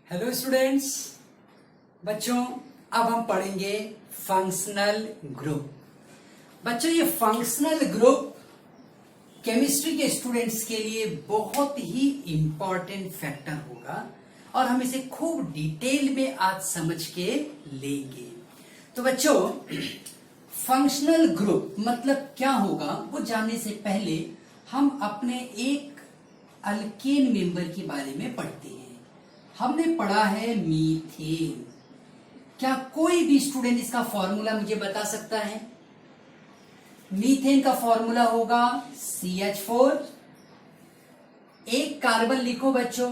Hello students. बच्चों, अब हम पढ़ेंगे फंक्शनल ग्रुप। बच्चों, ये फंक्शनल ग्रुप केमिस्ट्री के स्टूडेंट्स के लिए बहुत ही इंपॉर्टेंट फैक्टर होगा और हम इसे खूब डिटेल में आज समझ के लेंगे। तो बच्चों, फंक्शनल ग्रुप मतलब क्या होगा वो जानने से पहले हम अपने एक अल्केन मेंबर के बारे में पढ़ते हैं। हमने पढ़ा है मीथेन। क्या कोई भी स्टूडेंट इसका फॉर्मूला मुझे बता सकता है? मीथेन का फॉर्मूला होगा CH4। एक कार्बन लिखो बच्चों,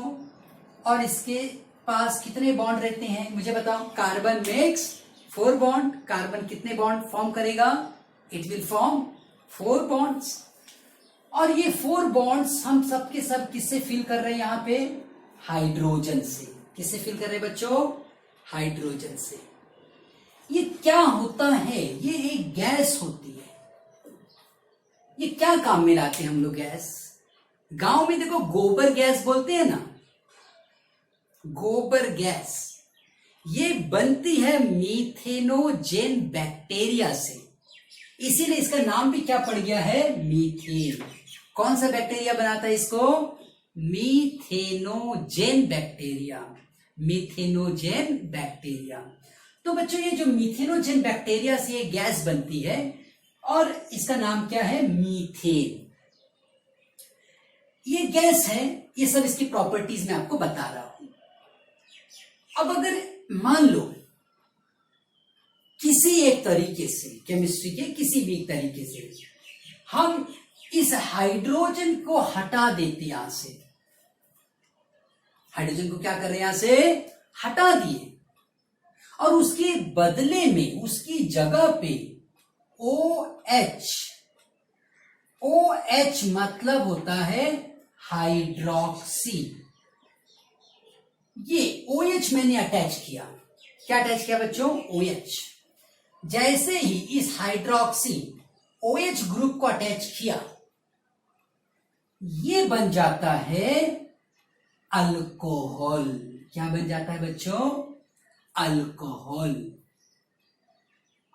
और इसके पास कितने बॉन्ड रहते हैं मुझे बताओ। Carbon makes 4 bond. कार्बन कितने बॉन्ड फॉर्म करेगा? It will form 4 bonds. और ये 4 बॉन्ड्स हम सब के सब किससे फिल कर रहे हैं? यहां पे हाइड्रोजन से। किससे फिल कर रहे हैं बच्चों? हाइड्रोजन से। ये क्या होता है? ये एक गैस होती है। ये क्या काम में लाते हैं हम लोग गैस? गांव में देखो गोबर गैस बोलते हैं ना, गोबर गैस। ये बनती है मीथेनोजेन बैक्टीरिया से, इसीलिए इसका नाम भी क्या पड़ गया है? मीथेन। कौन सा बैक्टीरिया बनाता है इसको? मीथेनोजेन बैक्टीरिया। मीथेनोजेन बैक्टीरिया। तो बच्चों, ये जो मीथेनोजेन बैक्टीरिया से ये गैस बनती है और इसका नाम क्या है? मीथेन। ये गैस है। ये सब इसकी प्रॉपर्टीज मैं आपको बता रहा हूं। अब अगर मान लो किसी एक तरीके से, केमिस्ट्री के किसी भी एक तरीके से हम इस हाइड्रोजन को हटा देते, यहां से हाइड्रोजन को क्या कर रहे हैं? यहां से हटा दिए, और उसके बदले में उसकी जगह पे OH। OH मतलब होता है हाइड्रोक्सी। ये OH मैंने अटैच किया। क्या अटैच किया बच्चों? OH। जैसे ही इस हाइड्रोक्सी OH ग्रुप को अटैच किया, ये बन जाता है अल्कोहल। क्या बन जाता है बच्चों? अल्कोहल।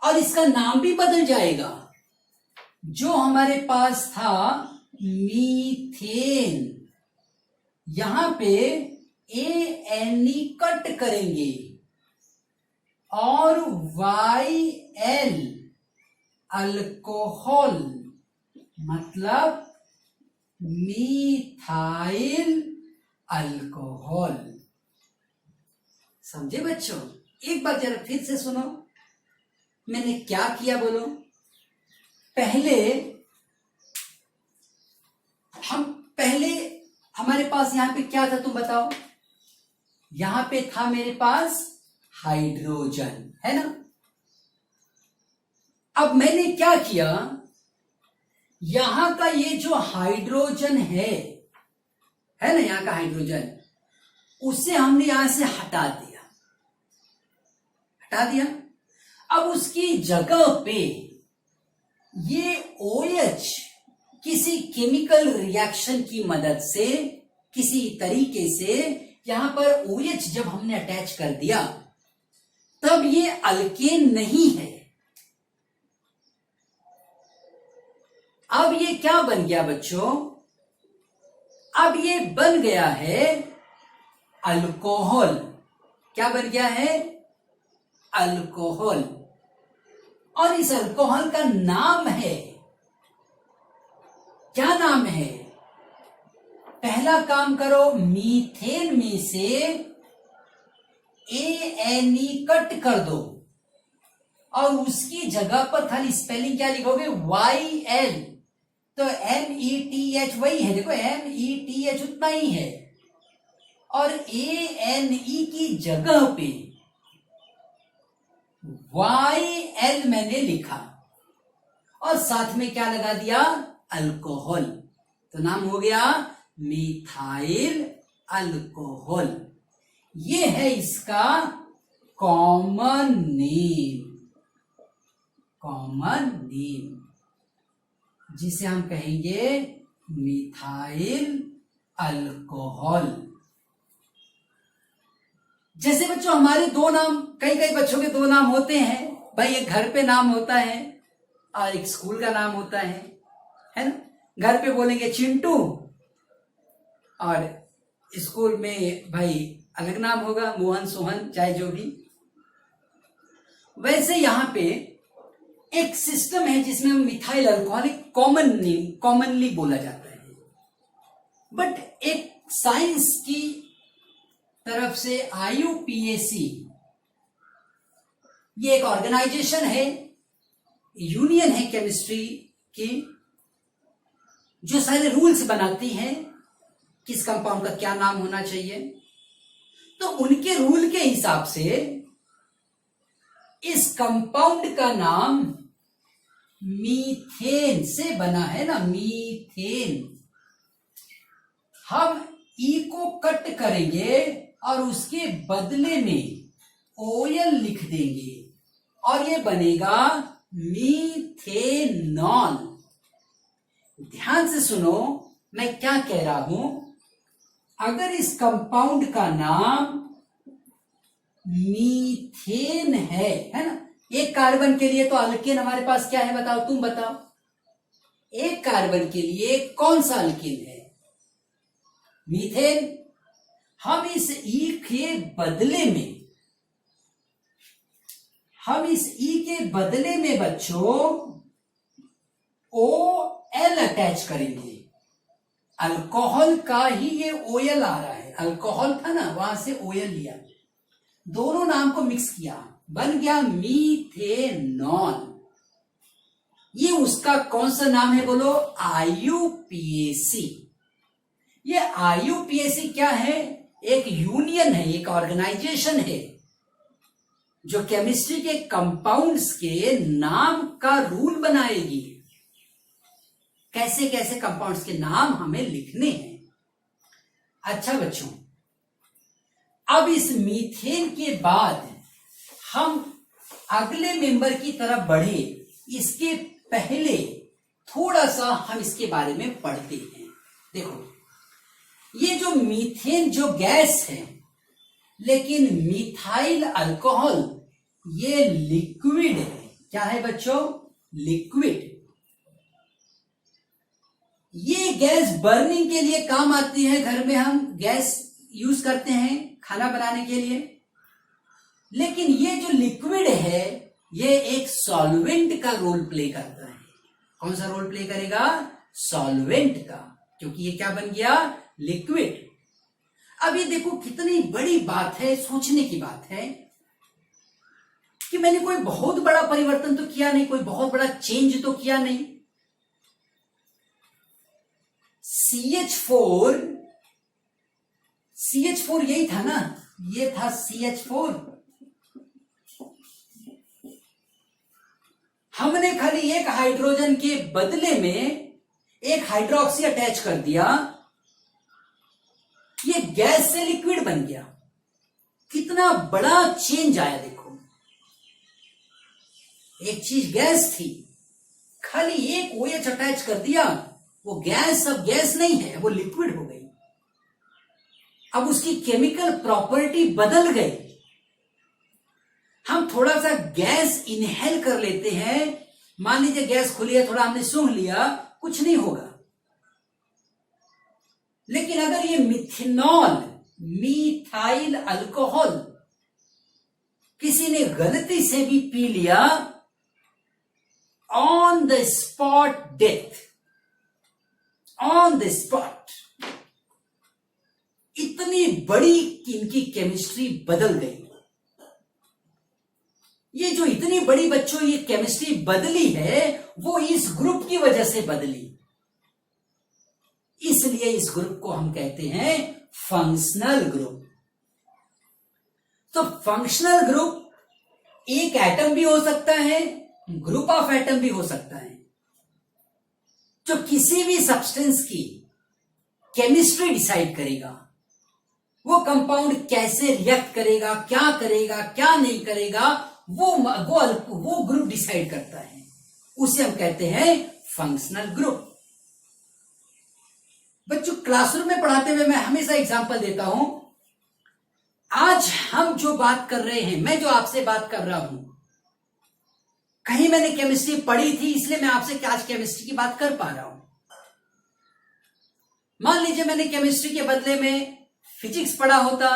और इसका नाम भी बदल जाएगा। जो हमारे पास था मीथेन, यहां पे ANE कट करेंगे और YL अल्कोहल मतलब मीथाइल अल्कोहल। समझे बच्चों? एक बार जरा फिर से सुनो, मैंने क्या किया बोलो। पहले हमारे पास यहां पे क्या था तुम बताओ? यहां पे था मेरे पास हाइड्रोजन, है ना। अब मैंने क्या किया, यहां का ये जो हाइड्रोजन है ना, यहां का हाइड्रोजन, उसे हमने यहां से हटा दिया। अब उसकी जगह पे ये OH किसी केमिकल रिएक्शन की मदद से, किसी तरीके से यहां पर OH जब हमने अटैच कर दिया, तब ये अल्केन नहीं है। अब ये क्या बन गया बच्चों? अब ये बन गया है अल्कोहल। क्या बन गया है? अल्कोहल। और इस अल्कोहल का नाम है, क्या नाम है? पहला काम करो, मीथेन में से ANE कट कर दो और उसकी जगह पर खाली स्पेलिंग क्या लिखोगे? YL। तो METH वही है, देखो METH उतना ही है, और ANE की जगह पे YL मैंने लिखा और साथ में क्या लगा दिया? अल्कोहल। तो नाम हो गया मिथाइल अल्कोहल। ये है इसका कॉमन नेम, जिसे हम कहेंगे मिथाइल अल्कोहल। जैसे बच्चों हमारे दो नाम, कई कई बच्चों के दो नाम होते हैं भाई। एक घर पे नाम होता है और एक स्कूल का नाम होता है ना। घर पे बोलेंगे चिंटू और स्कूल में भाई अलग नाम होगा, मोहन, सोहन, चाहे जो भी। वैसे यहां पे एक सिस्टम है जिसमें मिथाइल अल्कोहल कॉमनली बोला जाता है। बट एक साइंस की तरफ से IUPAC, ये एक ऑर्गेनाइजेशन है, यूनियन है केमिस्ट्री की, जो सारे रूल्स बनाती है किस कंपाउंड का क्या नाम होना चाहिए। तो उनके रूल के हिसाब से इस कंपाउंड का नाम मीथेन से बना है ना, मीथेन। हम ई को कट करेंगे और उसके बदले में OL लिख देंगे और ये बनेगा मीथेनॉल। ध्यान से सुनो मैं क्या कह रहा हूं। अगर इस कंपाउंड का नाम मीथेन है ना, एक कार्बन के लिए तो अल्केन हमारे पास क्या है बताओ, तुम बताओ। एक कार्बन के लिए कौन सा अल्केन है? मीथेन। हम इस ई के बदले में बच्चों OL अटैच करेंगे। अल्कोहल का ही ये OL आ रहा है, अल्कोहल था ना, वहां से OL लिया, दोनों नाम को मिक्स किया, बन गया मीथेनॉल। ये उसका कौन सा नाम है बोलो? IUPAC। ये IUPAC क्या है? एक यूनियन है, एक ऑर्गेनाइजेशन है जो केमिस्ट्री के कंपाउंड्स के नाम का रूल बनाएगी। कैसे कैसे कंपाउंड्स के नाम हमें लिखने हैं। अच्छा बच्चों, अब इस मीथेन के बाद हम अगले मेंबर की तरफ बढ़े, इसके पहले थोड़ा सा हम इसके बारे में पढ़ते हैं। देखो, ये जो मीथेन जो गैस है, लेकिन मिथाइल अल्कोहल ये लिक्विड है। क्या है बच्चों? लिक्विड। ये गैस बर्निंग के लिए काम आती है, घर में हम गैस यूज करते हैं खाना बनाने के लिए। लेकिन ये जो लिक्विड है ये एक सॉल्वेंट का रोल प्ले करता है। कौन सा रोल प्ले करेगा? सॉल्वेंट का, क्योंकि ये क्या बन गया? लिक्विड। अब ये देखो कितनी बड़ी बात है, सोचने की बात है कि मैंने कोई बहुत बड़ा परिवर्तन तो किया नहीं, कोई बहुत बड़ा चेंज तो किया नहीं। CH4 यही था ना, ये था CH4। हमने खाली एक हाइड्रोजन के बदले में एक हाइड्रोक्सी अटैच कर दिया, ये गैस से लिक्विड बन गया। कितना बड़ा चेंज आया देखो। एक चीज गैस थी, खाली एक OH अटैच कर दिया, वो गैस अब गैस नहीं है, वो लिक्विड हो गई। अब उसकी केमिकल प्रॉपर्टी बदल गई। हम थोड़ा सा गैस इनहेल कर लेते हैं, मान लीजिए गैस खुली है, थोड़ा हमने सूंघ लिया, कुछ नहीं होगा। लेकिन अगर ये मिथेनॉल, मिथाइल अल्कोहल किसी ने गलती से भी पी लिया, on the spot death, on the spot. इतनी बड़ी इनकी केमिस्ट्री बदल गई। ये जो इतनी बड़ी बच्चों ये केमिस्ट्री बदली है, वो इस ग्रुप की वजह से बदली। इसलिए इस ग्रुप को हम कहते हैं फंक्शनल ग्रुप। तो फंक्शनल ग्रुप एक एटम भी हो सकता है, ग्रुप ऑफ एटम भी हो सकता है, जो किसी भी सब्सटेंस की केमिस्ट्री डिसाइड करेगा। वो कंपाउंड कैसे रिएक्ट करेगा, क्या नहीं करेगा, वो ग्रुप डिसाइड करता है। उसे हम कहते हैं फंक्शनल ग्रुप। बच्चों, क्लासरूम में पढ़ाते हुए मैं हमेशा एग्जांपल देता हूं। आज हम जो बात कर रहे हैं, मैं जो आपसे बात कर रहा हूं, कहीं मैंने केमिस्ट्री पढ़ी थी इसलिए मैं आपसे आज केमिस्ट्री की बात कर पा रहा हूं। मान लीजिए मैंने केमिस्ट्री के बदले में फिजिक्स पढ़ा होता,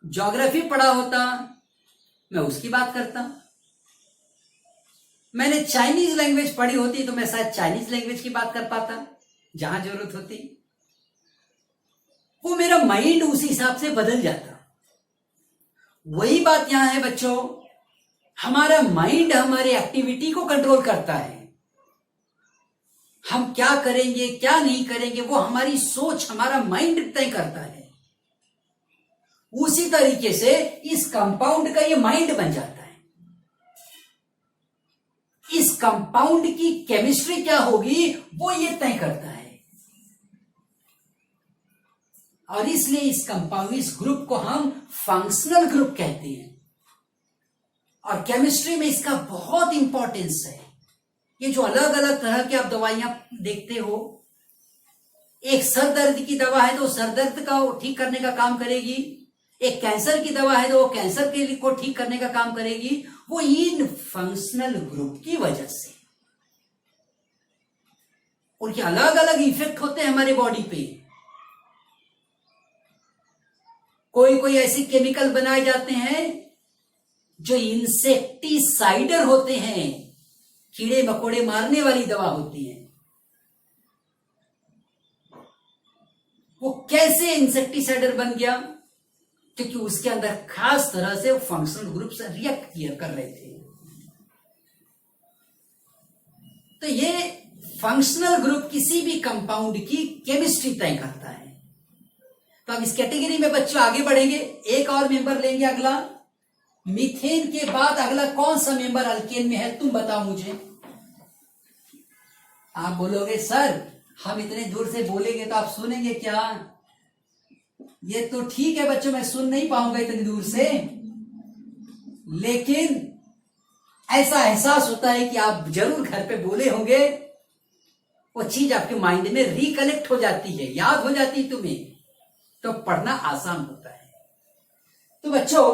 ज्योग्राफी पढ़ा होता, मैं उसकी बात करता। मैंने चाइनीज लैंग्वेज पढ़ी होती तो मैं शायद चाइनीज लैंग्वेज की बात कर पाता जहां जरूरत होती। वो मेरा माइंड उस हिसाब से बदल जाता। वही बात यहां है बच्चों, हमारा माइंड हमारी एक्टिविटी को कंट्रोल करता है। हम क्या करेंगे क्या नहीं करेंगे वो हमारी सोच, हमारा माइंड तय करता है। उसी तरीके से इस कंपाउंड का ये माइंड बन जाता है। इस कंपाउंड की केमिस्ट्री क्या होगी वो ये तय करता है। और इसलिए इस कंपाउंड, इस ग्रुप को हम फंक्शनल ग्रुप कहते हैं। और केमिस्ट्री में इसका बहुत इंपॉर्टेंस है। ये जो अलग अलग तरह की आप दवाइयां देखते हो, एक सर दर्द की दवा है तो सर दर्द का ठीक करने का काम करेगी, एक कैंसर की दवा है तो वो कैंसर के को ठीक करने का काम करेगी। वो इन फंक्शनल ग्रुप की वजह से, उनके अलग अलग इफेक्ट होते हैं हमारे बॉडी पे। कोई कोई ऐसे केमिकल बनाए जाते हैं जो इंसेक्टिसाइडर होते हैं, कीड़े मकोड़े मारने वाली दवा होती है। वो कैसे इंसेक्टिसाइडर बन गया? क्योंकि उसके अंदर खास तरह से फंक्शनल ग्रुप से रिएक्ट कर रहे थे। तो ये फंक्शनल ग्रुप किसी भी कंपाउंड की केमिस्ट्री तय करता है। तो अब इस कैटेगरी में बच्चों आगे बढ़ेंगे, एक और मेंबर लेंगे। अगला मीथेन के बाद अगला कौन सा मेंबर अल्केन में है, तुम बताओ मुझे। आप बोलोगे सर हम इतने दूर से बोलेंगे तो आप सुनेंगे क्या? ये तो ठीक है बच्चों, मैं सुन नहीं पाऊंगा इतनी दूर से, लेकिन ऐसा एहसास होता है कि आप जरूर घर पे बोले होंगे। वो चीज आपके माइंड में रिकलेक्ट हो जाती है, याद हो जाती है तुम्हें, तो पढ़ना आसान होता है। तो बच्चों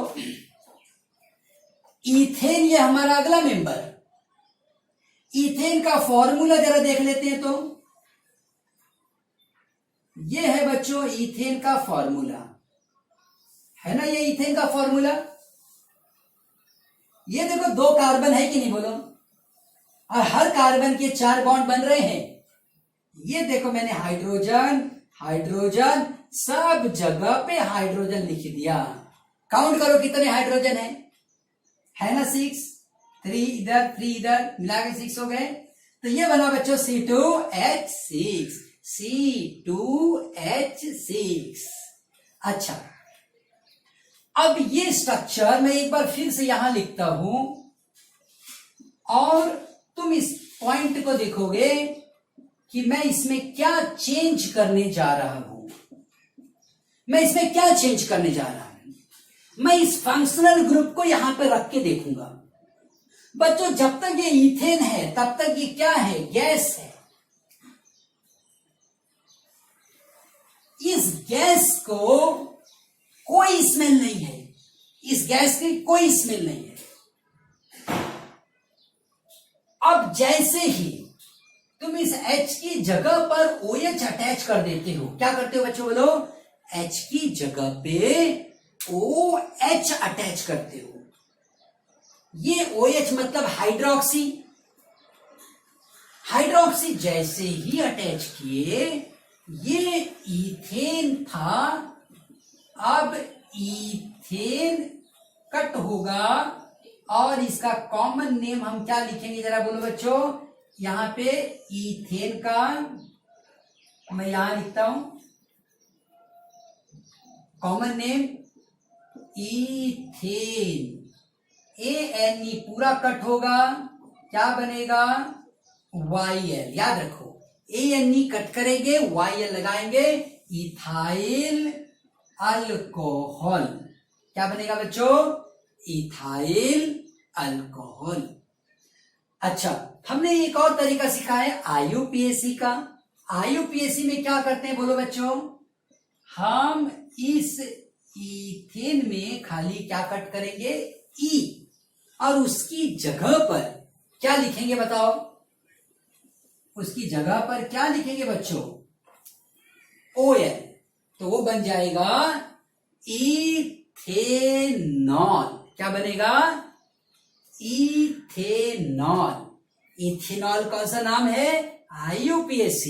इथेन ये हमारा अगला मेंबर। इथेन का फॉर्मूला जरा देख लेते हैं। तो ये है बच्चों इथेन का फॉर्मूला, है ना? ये इथेन का फॉर्मूला, ये देखो 2 कार्बन है कि नहीं बोलो, और हर कार्बन के 4 बॉन्ड बन रहे हैं। ये देखो मैंने हाइड्रोजन हाइड्रोजन सब जगह पे हाइड्रोजन लिख दिया। काउंट करो कितने हाइड्रोजन है ना? 6, 3 इधर 3 इधर, मिला के 6 हो गए। तो ये बना बच्चों C2H6, C2H6। अच्छा, अब ये स्ट्रक्चर मैं एक बार फिर से यहां लिखता हूं और तुम इस पॉइंट को देखोगे कि मैं इसमें क्या चेंज करने जा रहा हूं। मैं इसमें क्या चेंज करने जा रहा हूं? मैं इस फंक्शनल ग्रुप को यहां पे रख के देखूंगा। बच्चों जब तक ये इथेन है तब तक ये क्या है? गैस है। इस गैस को कोई स्मेल नहीं है, इस गैस की कोई स्मेल नहीं है। अब जैसे ही तुम इस H की जगह पर OH अटैच कर देते हो, क्या करते हो बच्चों बोलो? H की जगह पे OH अटैच करते हो। ये OH मतलब हाइड्रोक्सी। हाइड्रोक्सी जैसे ही अटैच किए, ये इथेन था, अब इथेन कट होगा और इसका कॉमन नेम हम क्या लिखेंगे जरा बोलो बच्चों? यहां पे इथेन का मैं यहां लिखता हूं कॉमन नेम इथेन। ANE पूरा कट होगा, क्या बनेगा? YL। याद रखो, ANE कट करेंगे, YL लगाएंगे, इथाइल अल्कोहल। क्या बनेगा बच्चों? Ethyl alcohol. अच्छा, हमने एक और तरीका सीखा है IUPAC का। IUPAC में क्या करते हैं बोलो बच्चों? हम इस इथेन में खाली क्या कट करेंगे, ई, और उसकी जगह पर क्या लिखेंगे बताओ, उसकी जगह पर क्या लिखेंगे बच्चों, OL, तो वो बन जाएगा इथेनॉल। क्या बनेगा, इथेनॉल। इथेनॉल कौन सा नाम है, IUPAC,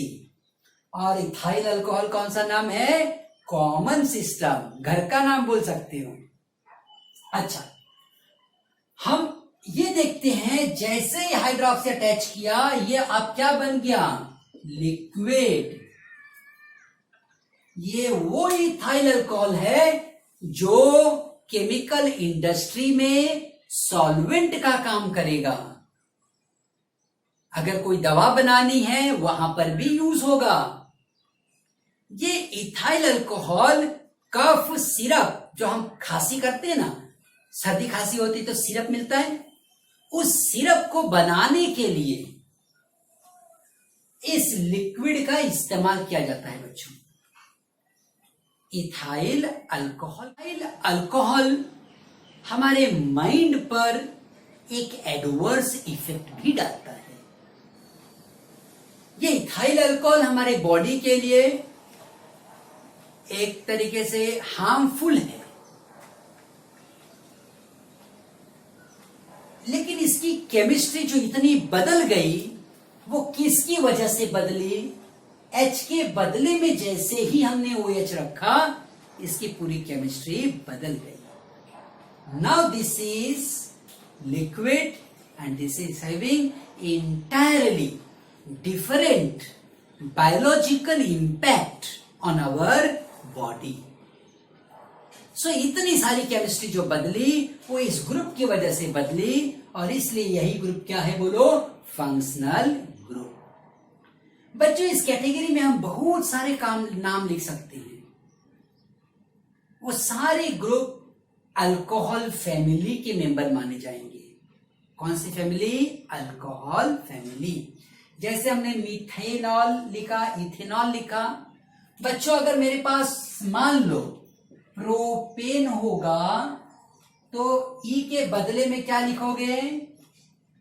और इथाइल अल्कोहल कौन सा नाम है, कॉमन सिस्टम, घर का नाम बोल सकते हो। अच्छा, हम ये देखते हैं जैसे ही हाइड्रोक्सी अटैच किया, ये अब क्या बन गया, लिक्विड। ये वो इथाइल अल्कोहल है जो केमिकल इंडस्ट्री में सॉल्वेंट का काम करेगा। अगर कोई दवा बनानी है वहां पर भी यूज होगा। ये इथाइल अल्कोहल कफ सिरप, जो हम खांसी करते हैं ना, सर्दी खांसी होती तो सिरप मिलता है, उस सिरप को बनाने के लिए इस लिक्विड का इस्तेमाल किया जाता है बच्चों। इथाइल अल्कोहल हमारे माइंड पर एक एडवर्स इफेक्ट भी डालता है। ये इथाइल अल्कोहल हमारे बॉडी के लिए एक तरीके से हार्मफुल है, लेकिन इसकी केमिस्ट्री जो इतनी बदल गई, वो किसकी वजह से बदली, H के बदले में जैसे ही हमने OH रखा, इसकी पूरी केमिस्ट्री बदल गई। Now this is liquid and this is having entirely different biological impact on our body. सो इतनी सारी केमिस्ट्री जो बदली, वो इस ग्रुप की वजह से बदली, और इसलिए यही ग्रुप क्या है बोलो, फंक्शनल ग्रुप। बच्चों, इस कैटेगरी में हम बहुत सारे नाम लिख सकते हैं। वो सारे ग्रुप अल्कोहल फैमिली के मेंबर माने जाएंगे। कौन सी फैमिली, अल्कोहल फैमिली। जैसे हमने मिथेनॉल लिखा, इथेनॉल लिखा। बच्चों, अगर मेरे पास मान लो प्रोपेन होगा, तो ई के बदले में क्या लिखोगे,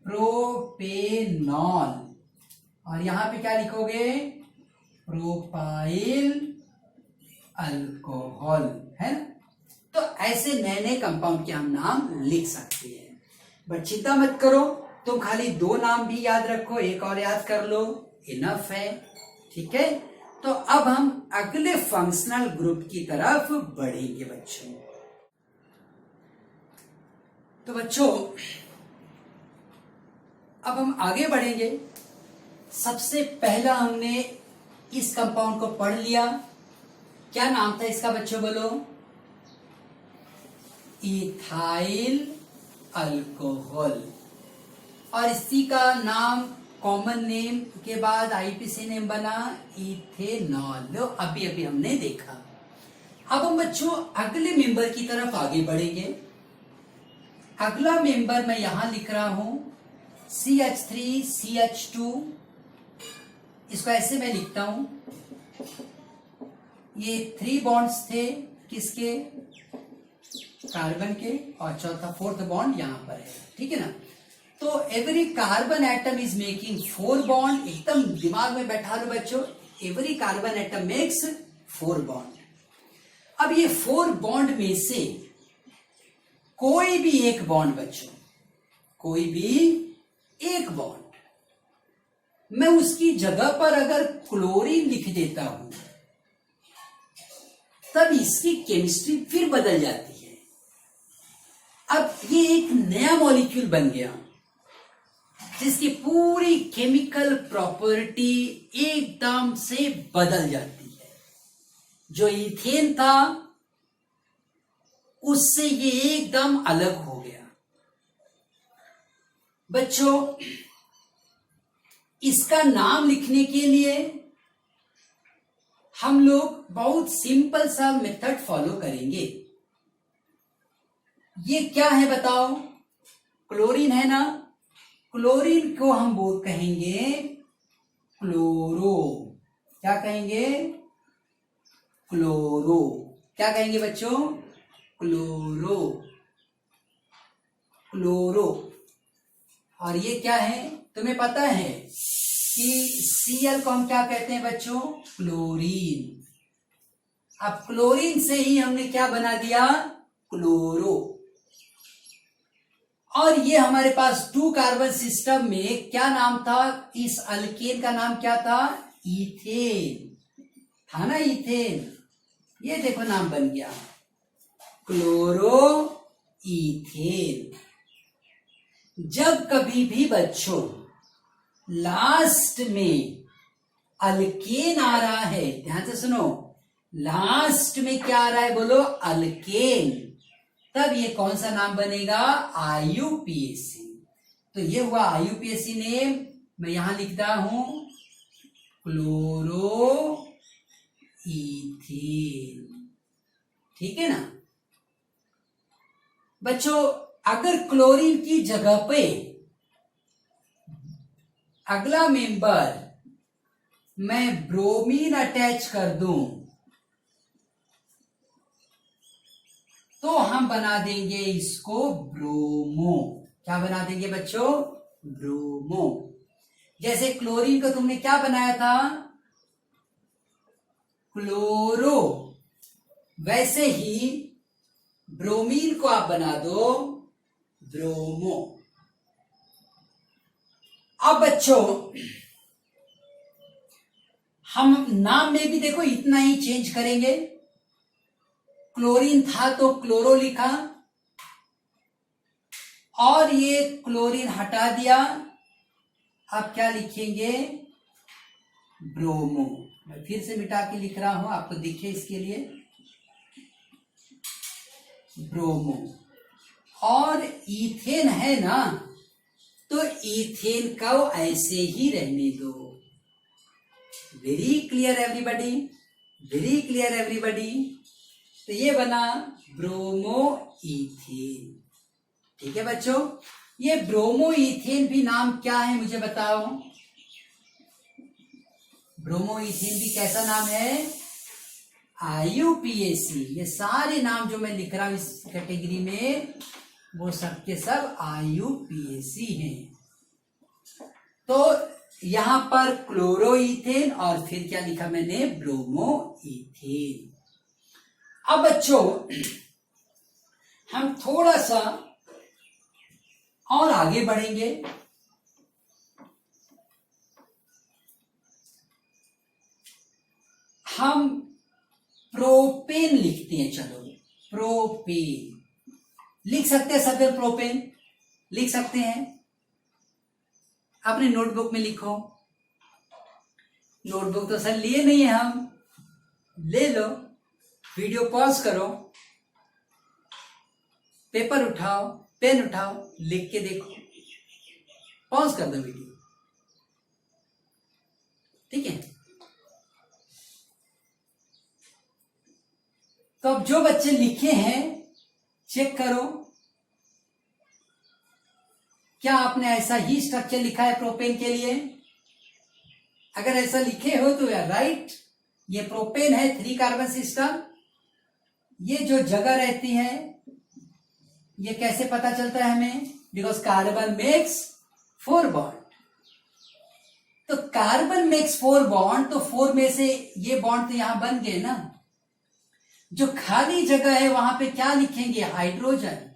प्रोपेनॉल, और यहां पे क्या लिखोगे, प्रोपाइल अल्कोहल, है ना। तो ऐसे नए नए कंपाउंड के हम नाम लिख सकते हैं। बट चिंता मत करो, तुम खाली 2 नाम भी याद रखो, एक और याद कर लो, इनफ है, ठीक है। तो अब हम अगले फंक्शनल ग्रुप की तरफ बढ़ेंगे बच्चों। तो बच्चों, अब हम आगे बढ़ेंगे। सबसे पहला हमने इस कंपाउंड को पढ़ लिया। क्या नाम था इसका बच्चों, बोलो, इथाइल अल्कोहल, और इसी का नाम कॉमन नेम के बाद IUPAC नेम बना इथेनॉल। अभी अभी हमने देखा। अब हम बच्चों अगले मेंबर की तरफ आगे बढ़ेंगे। अगला मेंबर मैं यहां लिख रहा हूं CH3CH2। इसको ऐसे मैं लिखता हूं, ये 3 बॉन्ड्स थे किसके, कार्बन के, और चौथा 4th बॉन्ड यहां पर है, ठीक है ना। तो every carbon atom is making 4 bond. एकदम दिमाग में बैठा लो बच्चों, every carbon atom makes 4 bond. अब ये 4 बॉन्ड में से कोई भी एक बॉन्ड बच्चों, कोई भी एक बॉन्ड, मैं उसकी जगह पर अगर क्लोरीन लिख देता हूं, तब इसकी केमिस्ट्री फिर बदल जाती है। अब ये एक नया मॉलिक्यूल बन गया जिसकी पूरी केमिकल प्रॉपर्टी एकदम से बदल जाती है। जो इथेन था उससे ये एकदम अलग हो गया। बच्चों, इसका नाम लिखने के लिए हम लोग बहुत सिंपल सा मेथड फॉलो करेंगे। ये क्या है बताओ, क्लोरीन है ना। क्लोरीन को हम वो कहेंगे क्लोरो। क्या कहेंगे, क्लोरो। क्या कहेंगे बच्चों, क्लोरो, क्लोरो। और ये क्या है तुम्हें पता है कि Cl को हम क्या कहते हैं बच्चों? क्लोरीन। अब क्लोरीन से ही हमने क्या बना दिया? क्लोरो। और ये हमारे पास 2 कार्बन सिस्टम में क्या नाम था? इस अल्केन का नाम क्या था? इथेन था ना, इथेन। ये देखो नाम बन गया क्लोरो इथेन। जब कभी भी बच्चों लास्ट में अल्केन आ रहा है, ध्यान से सुनो, लास्ट में क्या आ रहा है बोलो? अल्केन। तब ये कौन सा नाम बनेगा? आईयूपीएसी। तो ये हुआ आईयूपीएसी नेम। मैं यहां लिखता हूं क्लोरो इथेन। ठीक है ना बच्चों? अगर क्लोरीन की जगह पे अगला मेंबर मैं ब्रोमीन अटैच कर दूं तो हम बना देंगे इसको ब्रोमो। क्या बना देंगे बच्चों? ब्रोमो। जैसे क्लोरीन को तुमने क्या बनाया था? क्लोरो। वैसे ही ब्रोमीन को आप बना दो ब्रोमो। अब बच्चों हम नाम में भी देखो इतना ही चेंज करेंगे। क्लोरीन था तो क्लोरो लिखा, और ये क्लोरीन हटा दिया। अब क्या लिखेंगे? ब्रोमो। मैं फिर से मिटा के लिख रहा हूं, आपको दिखे इसके लिए ब्रोमो। और इथेन है ना, तो इथेन को ऐसे ही रहने दो। Very clear everybody? Very clear everybody? तो ये बना ब्रोमो इथेन। ठीक है बच्चों? ये ब्रोमो इथेन भी नाम क्या है मुझे बताओ? ब्रोमो इथेन भी कैसा नाम है? आईयूपीएसी। ये सारे नाम जो मैं लिख रहा हूं इस कैटेगरी में, वो सब के सब आईयूपीएसी हैं। तो यहां पर क्लोरो इथेन और फिर क्या लिखा मैंने? Bromo ethane. अब बच्चों हम थोड़ा सा और आगे बढ़ेंगे। हम प्रोपेन लिखते हैं। चलो प्रोपेन लिख सकते हैं सब? प्रोपेन लिख सकते हैं। अपने नोटबुक में लिखो। नोटबुक तो सर लिए नहीं है हम, ले लो, वीडियो पॉज करो, पेपर उठाओ, पेन उठाओ, लिख के देखो। पॉज कर दो वीडियो। ठीक है? तो अब जो बच्चे लिखे हैं चेक करो, क्या आपने ऐसा ही स्ट्रक्चर लिखा है प्रोपेन के लिए? अगर ऐसा लिखे हो तो यार राइट। ये प्रोपेन है, 3 कार्बन सिस्टम। ये जो जगह रहती है, ये कैसे पता चलता है हमें? Because carbon makes 4 bond. तो कार्बन मेक्स 4 बॉन्ड, तो 4 में से ये बॉन्ड तो यहां बन गए ना। जो खाली जगह है वहां पे क्या लिखेंगे? हाइड्रोजन।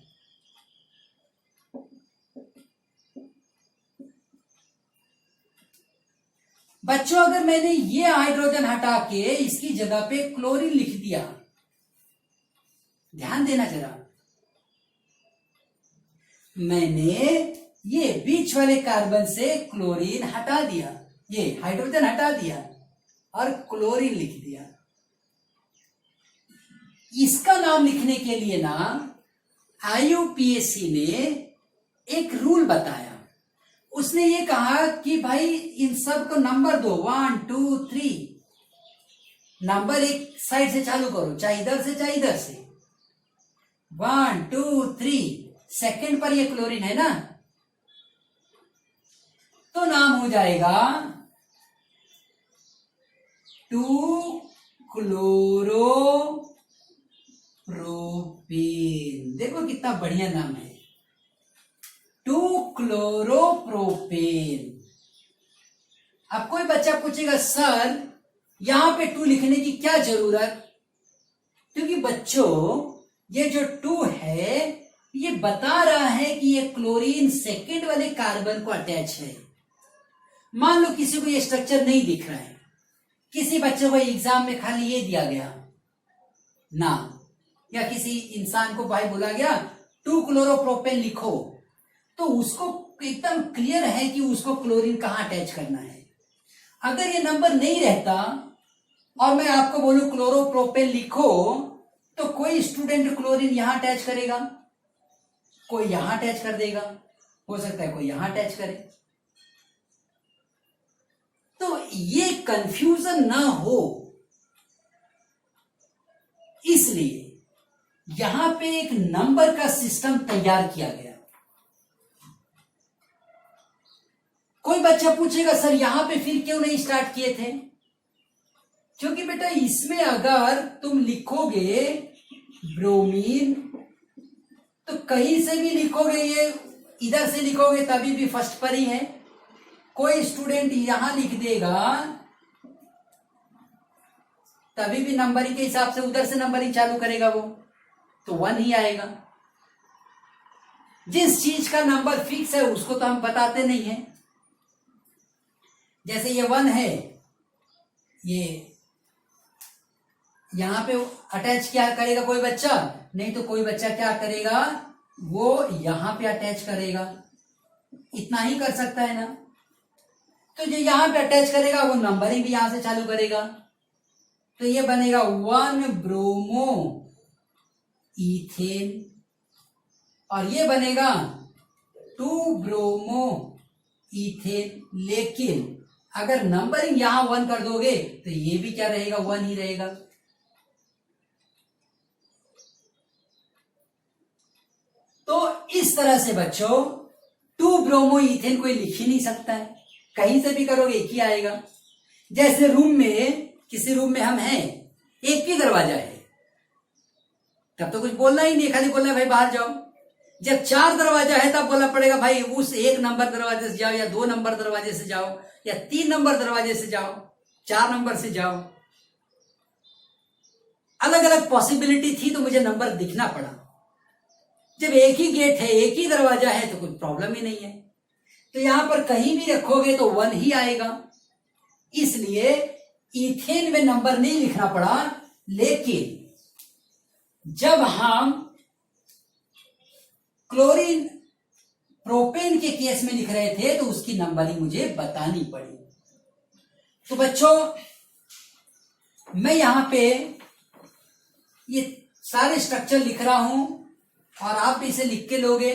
बच्चों अगर मैंने ये हाइड्रोजन हटा के इसकी जगह पे क्लोरीन लिख दिया, ध्यान देना जरा, मैंने ये बीच वाले कार्बन से क्लोरीन हटा दिया, ये हाइड्रोजन हटा दिया और क्लोरीन लिख दिया। इसका नाम लिखने के लिए ना आईयूपीएसी ने एक रूल बताया। उसने ये कहा कि भाई इन सब को नंबर दो, 1 2 3। नंबर एक साइड से चालू करो, चाहे इधर से चाहे इधर से। 1 2 3। सेकंड पर ये क्लोरीन है ना, तो नाम हो जाएगा 2 क्लोरो प्रोपेन। देखो कितना बढ़िया नाम है, 2-क्लोरोप्रोपेन। अब कोई बच्चा पूछेगा सर यहां पे 2 लिखने की क्या जरूरत, क्योंकि बच्चों ये जो 2 है ये बता रहा है कि ये क्लोरीन सेकेंड वाले कार्बन को अटैच है। मान लो किसी को ये स्ट्रक्चर नहीं दिख रहा है, किसी बच्चे को एग्जाम में खाली ये दिया गया नाम, या किसी इंसान को भाई बोला गया 2-क्लोरोप्रोपेन लिखो, तो उसको एकदम क्लियर है कि उसको क्लोरीन कहां अटैच करना है। अगर ये नंबर नहीं रहता और मैं आपको बोलूं क्लोरोप्रोपेन लिखो, तो कोई स्टूडेंट क्लोरीन यहां अटैच करेगा, कोई यहां अटैच कर देगा, हो सकता है कोई यहां अटैच करे। तो ये कंफ्यूजन ना हो इसलिए यहां पे एक नंबर का सिस्टम तैयार किया गया। कोई बच्चा पूछेगा सर यहां पे फिर क्यों नहीं स्टार्ट किए थे, क्योंकि बेटा इसमें अगर तुम लिखोगे ब्रोमीन तो कहीं से भी लिखोगे, ये इधर से लिखोगे तभी भी फर्स्ट पर ही है। कोई स्टूडेंट यहां लिख देगा तभी भी नंबरिंग के हिसाब से उधर से नंबरिंग चालू करेगा वो, तो 1 ही आएगा। जिस चीज का नंबर फिक्स है उसको तो हम बताते नहीं है। जैसे ये 1 है, ये यहां पे अटैच क्या करेगा कोई बच्चा, नहीं तो कोई बच्चा क्या करेगा वो यहां पे अटैच करेगा, इतना ही कर सकता है ना। तो जो यहां पे अटैच करेगा वो नंबरिंग भी यहां से चालू करेगा, तो ये बनेगा 1 ब्रोमो इथेन, और ये बनेगा 2 ब्रोमो इथेन। लेकिन अगर नंबरिंग यहां 1 कर दोगे तो ये भी क्या रहेगा, 1 ही रहेगा। तो इस तरह से बच्चों 2 ब्रोमो इथेन कोई लिख ही नहीं सकता है, कहीं से भी करोगे एक ही आएगा। जैसे रूम में, किसी रूम में हम हैं, एक ही दरवाजा है, तब तो कुछ बोलना ही नहीं, खाली बोलना है भाई बाहर जाओ। जब 4 दरवाजा है तब बोलना पड़ेगा भाई उस 1 नंबर दरवाजे से जाओ, या 2 नंबर दरवाजे से जाओ, या 3 नंबर दरवाजे से जाओ, 4 नंबर से जाओ। अलग अलग पॉसिबिलिटी थी तो मुझे नंबर दिखना पड़ा। जब एक ही गेट है, एक ही दरवाजा है, तो कोई प्रॉब्लम ही नहीं है। तो यहां पर कहीं भी रखोगे तो 1 ही आएगा, इसलिए इथेन में नंबर नहीं लिखना पड़ा। लेकिन जब हम क्लोरीन प्रोपेन के केस में लिख रहे थे तो उसकी नंबरिंग मुझे बतानी पड़ी। तो बच्चों मैं यहां पे ये सारे स्ट्रक्चर लिख रहा हूं और आप इसे लिख के लोगे।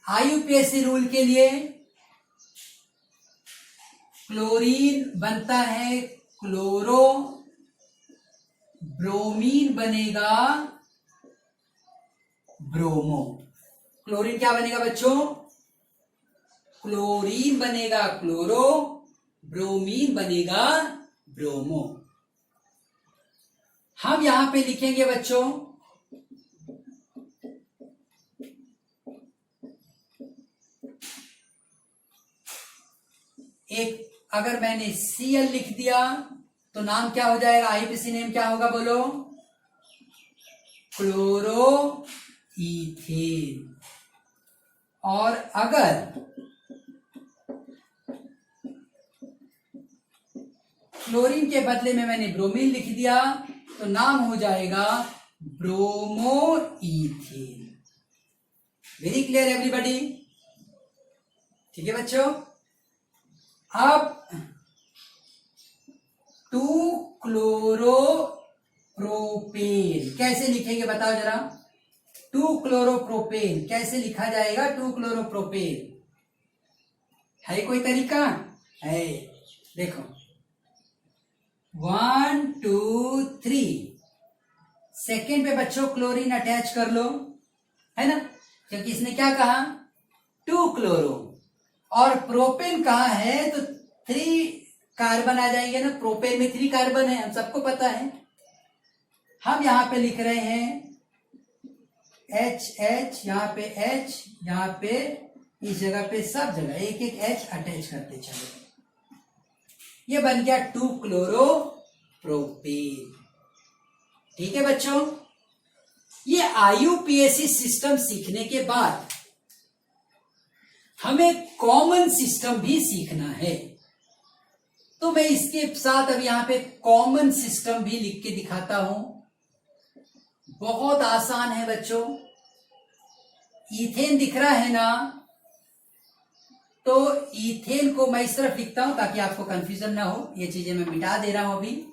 IUPAC रूल के लिए क्लोरीन बनता है क्लोरो, ब्रोमीन बनेगा ब्रोमो। क्लोरीन क्या बनेगा बच्चों, क्लोरीन बनेगा क्लोरो, ब्रोमीन बनेगा ब्रोमो। हम यहां पे लिखेंगे बच्चों एक, अगर मैंने Cl लिख दिया तो नाम क्या हो जाएगा, IUPAC नेम क्या होगा बोलो, क्लोरो इथेन। और अगर क्लोरीन के बदले में मैंने ब्रोमीन लिख दिया तो नाम हो जाएगा bromo ethane. Very clear everybody, ठीक है बच्चों। अब 2-क्लोरोप्रोपेन कैसे लिखेंगे बताओ जरा। 2-क्लोरोप्रोपेन कैसे लिखा जाएगा, 2-क्लोरोप्रोपेन है कोई तरीका है, देखो 1 2 3 सेकेंड पे बच्चों क्लोरीन अटैच कर लो, है ना, क्योंकि इसने क्या कहा 2 क्लोरो, और प्रोपेन कहा है तो 3 कार्बन आ जाएंगे ना, प्रोपेन में 3 कार्बन है, हम सबको पता है। हम यहां पे लिख रहे हैं H, यहाँ पे H, यहाँ पे इस जगह पे सब जगह एक एक H अटैच करते चले। ये बन गया 2 क्लोरो प्रोपेन। ठीक है बच्चों, ये IUPAC सिस्टम सीखने के बाद हमें कॉमन सिस्टम भी सीखना है। तो मैं इसके साथ अब यहां पे कॉमन सिस्टम भी लिख के दिखाता हूं। बहुत आसान है बच्चों। इथेन दिख रहा है ना, तो इथेन को मैं इस तरफ लिखता हूं ताकि आपको कंफ्यूजन ना हो। ये चीजें मैं मिटा दे रहा हूं अभी।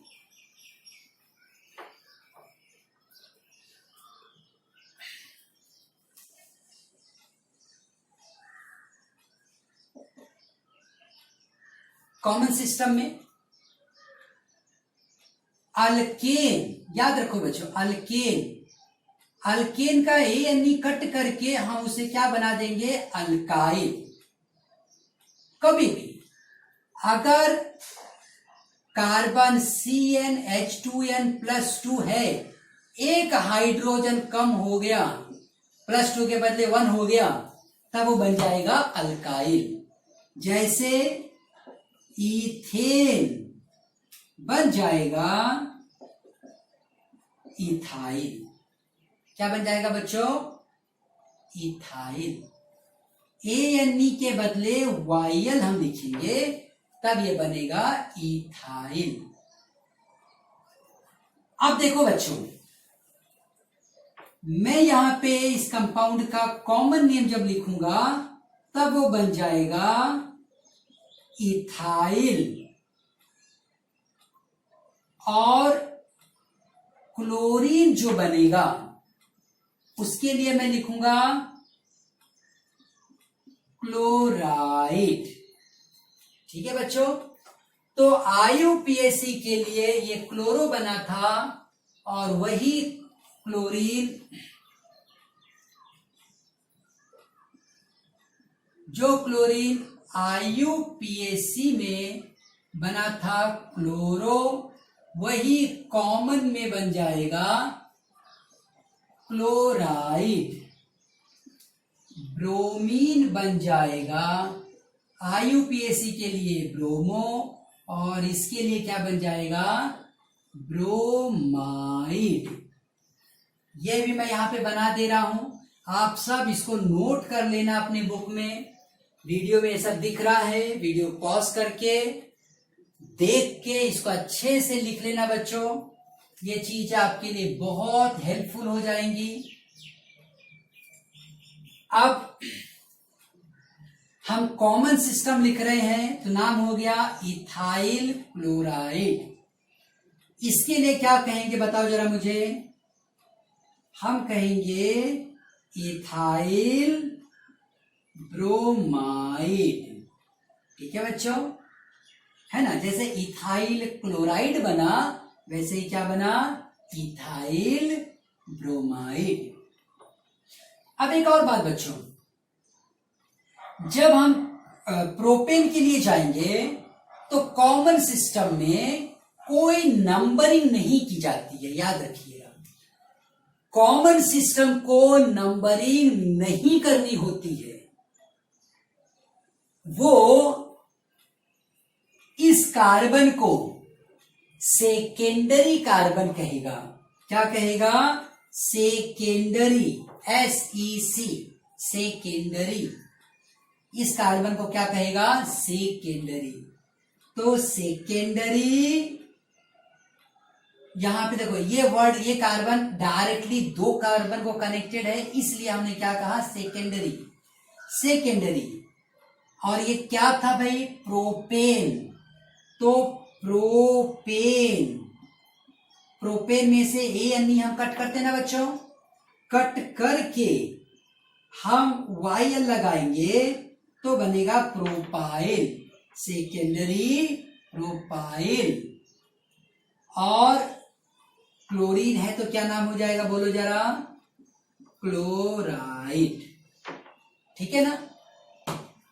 कॉमन सिस्टम में अल्केन, याद रखो बच्चों, अल्केन, अल्केन का ANE कट करके हम उसे क्या बना देंगे, अल्काइल। कभी भी अगर कार्बन CnH2n+2 है, एक हाइड्रोजन कम हो गया, +2 के बदले 1 हो गया, तब वो बन जाएगा अल्काइल। जैसे इथेन बन जाएगा इथाइल। क्या बन जाएगा बच्चों, इथाइल। ANE के बदले YL हम लिखेंगे, तब ये बनेगा इथाइल। अब देखो बच्चों, मैं यहां पे इस कंपाउंड का कॉमन नेम जब लिखूंगा तब वो बन जाएगा इथाइल। और क्लोरीन जो बनेगा उसके लिए मैं लिखूंगा क्लोराइड। ठीक है बच्चों, तो IUPAC के लिए ये क्लोरो बना था और वही क्लोरीन जो क्लोरीन IUPAC में बना था क्लोरो, वही कॉमन में बन जाएगा क्लोराइड। ब्रोमीन बन जाएगा IUPAC के लिए ब्रोमो, और इसके लिए क्या बन जाएगा, ब्रोमाइड। यह भी मैं यहां पे बना दे रहा हूं, आप सब इसको नोट कर लेना अपने बुक में। वीडियो में ये सब दिख रहा है, वीडियो पॉज करके देख के इसको अच्छे से लिख लेना बच्चों। ये चीज आपके लिए बहुत हेल्पफुल हो जाएंगी। अब हम कॉमन सिस्टम लिख रहे हैं, तो नाम हो गया इथाइल क्लोराइड। इसके लिए क्या कहेंगे बताओ जरा मुझे, हम कहेंगे इथाइल ब्रोमाइड। ठीक है बच्चों, है ना, जैसे इथाइल क्लोराइड बना वैसे ही क्या बना, इथाइल ब्रोमाइड। अब एक और बात बच्चों, जब हम प्रोपेन के लिए जाएंगे तो कॉमन सिस्टम में कोई नंबरिंग नहीं की जाती है, याद रखिएगा। कॉमन सिस्टम को नंबरिंग नहीं करनी होती है। वो इस कार्बन को सेकेंडरी कार्बन कहेगा। क्या कहेगा, सेकेंडरी, SEC, सेकेंडरी। इस कार्बन को क्या कहेगा, सेकेंडरी। तो सेकेंडरी, यहां पे देखो ये वर्ड, ये कार्बन डायरेक्टली 2 कार्बन को कनेक्टेड है, इसलिए हमने क्या कहा, सेकेंडरी, सेकेंडरी। और ये क्या था भाई, प्रोपेन। तो प्रोपेन, प्रोपेन में से ANE हम कट करते ना बच्चों, कट करके हम YL लगाएंगे तो बनेगा प्रोपाइल, सेकेंडरी प्रोपाइल। और क्लोरीन है तो क्या नाम हो जाएगा, बोलो जरा, क्लोराइड। ठीक है ना।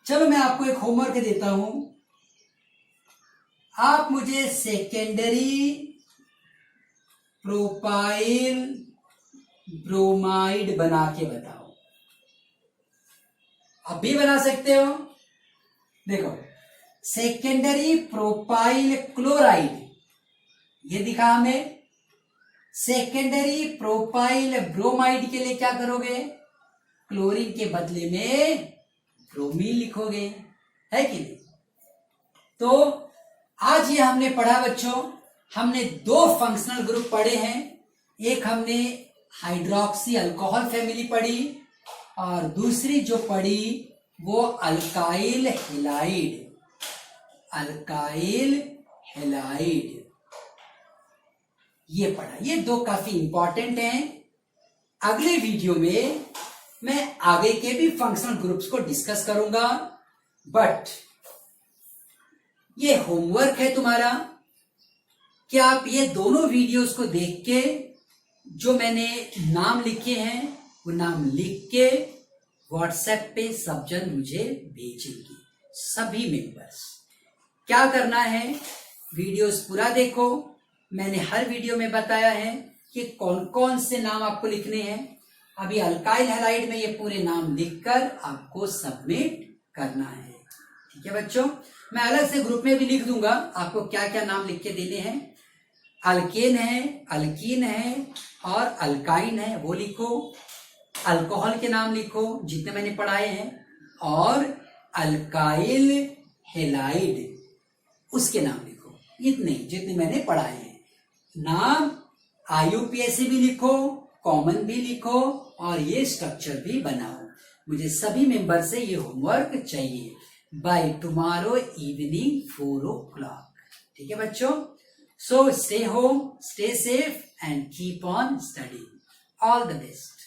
चलो मैं आपको एक होमवर्क देता हूं, आप मुझे सेकेंडरी प्रोपाइल ब्रोमाइड बना के बताओ। अब भी बना सकते हो। देखो, सेकेंडरी प्रोपाइल क्लोराइड ये दिखा हमें। सेकेंडरी प्रोपाइल ब्रोमाइड के लिए क्या करोगे? क्लोरीन के बदले में ब्रोमीन लिखोगे, है कि नहीं? तो आज ये हमने पढ़ा बच्चों, हमने दो फंक्शनल ग्रुप पढ़े हैं। एक हमने हाइड्रोक्सी अल्कोहल फैमिली पढ़ी और दूसरी जो पढ़ी वो अल्काइल हैलाइड। अल्काइल हैलाइड ये पढ़ा। ये दो काफी इंपॉर्टेंट हैं। अगले वीडियो में मैं आगे के भी फंक्शनल ग्रुप्स को डिस्कस करूंगा, बट ये होमवर्क है तुम्हारा कि आप ये दोनों वीडियोस को देख के जो मैंने नाम लिखे हैं वो नाम लिख के व्हाट्सएप पे सब जन मुझे भेजेंगे, सभी मेंबर्स। क्या करना है? वीडियोस पूरा देखो। मैंने हर वीडियो में बताया है कि कौन कौन से नाम आपको लिखने हैं। अभी अल्काइल हैलाइड में ये पूरे नाम लिखकर आपको सबमिट करना है। ठीक है बच्चों, मैं अलग से ग्रुप में भी लिख दूंगा आपको क्या क्या नाम लिख के देने हैं। अल्केन है, अल्कीन है और अल्काइन है, वो लिखो। अल्कोहल के नाम लिखो जितने मैंने पढ़ाए हैं, और अल्काइल हैलाइड उसके नाम लिखो, इतने जितने मैंने पढ़ाए हैं। नाम IUPAC भी लिखो, कॉमन भी लिखो और ये स्ट्रक्चर भी बनाओ। मुझे सभी मेंबर से ये होमवर्क चाहिए बाय टुमारो इवनिंग 4 o'clock। ठीक है बच्चों? So stay home, stay safe and keep on study. All the best.